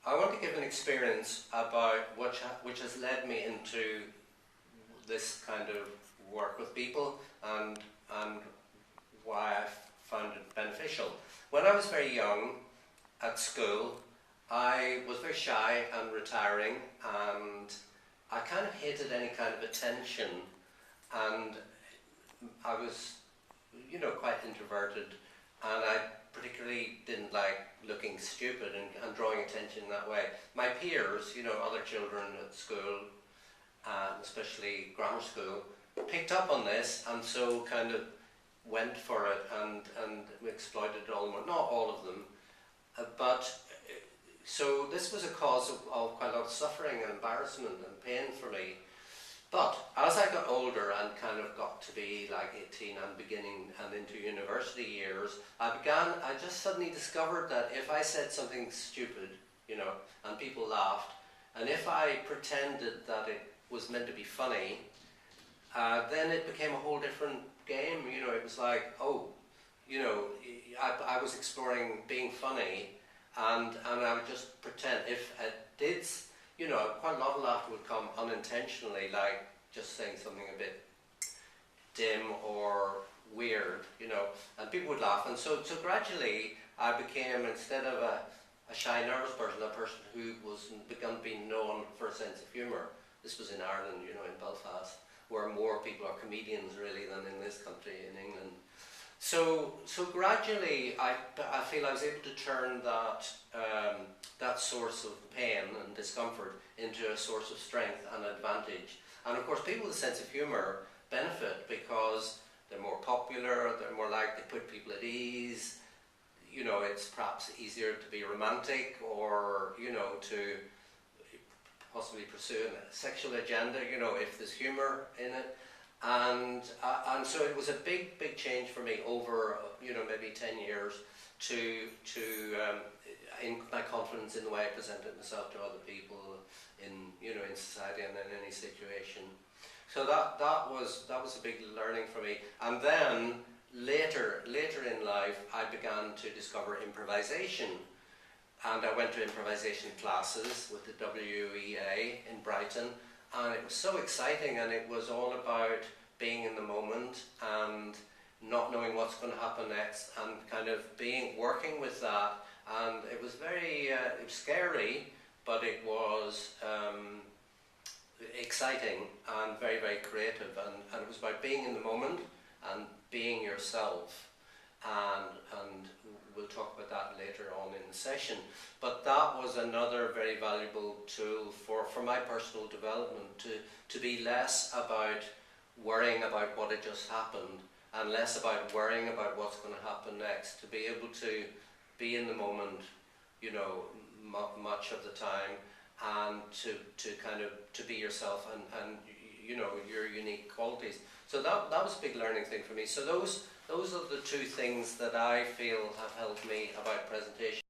I want to give an experience about which has led me into this kind of work with people and why I found it beneficial. When I was very young at school, I was very shy and retiring, and I kind of hated any kind of attention, and I was, quite introverted, and I particularly didn't like looking stupid and drawing attention that way. My peers, other children at school, and especially grammar school, picked up on this and so kind of went for it and exploited it all. Not all of them, but so this was a cause of quite a lot of suffering and embarrassment and pain for me. But as I got older and kind of got to be like 18 and beginning and into university years, I just suddenly discovered that if I said something stupid, and people laughed, and if I pretended that it was meant to be funny, then it became a whole different game. It was like, I was exploring being funny, and I would just pretend. If I did, quite a lot of laughter would come unintentionally, like just saying something a bit dim or weird, and people would laugh. And so gradually I became, instead of a shy, nervous person, a person who was begun being known for a sense of humour. This was in Ireland, in Belfast, where more people are comedians really than in this country, in England. So gradually, I feel I was able to turn that source of pain and discomfort into a source of strength and advantage. And of course, people with a sense of humour benefit because they're more popular, they're more likely to put people at ease. It's perhaps easier to be romantic or, to possibly pursue a sexual agenda, if there's humour in it. And so it was a big change for me over, maybe 10 years to in my confidence in the way I presented myself to other people in society and in any situation. So that was a big learning for me. And then later in life, I began to discover improvisation. And I went to improvisation classes with the WEA in Brighton, and it was so exciting, and it was all about being in the moment and not knowing what's going to happen next, and kind of working with that. And it was it was scary, but it was exciting and very, very creative, and it was about being in the moment and being yourself. And we'll talk about that later on in the session. But that was another very valuable tool for my personal development, to be less about worrying about what had just happened and less about worrying about what's going to happen next, to be able to be in the moment, much of the time, and to kind of to be yourself and your unique qualities. So that was a big learning thing for me. So those are the two things that I feel have helped me about presentation.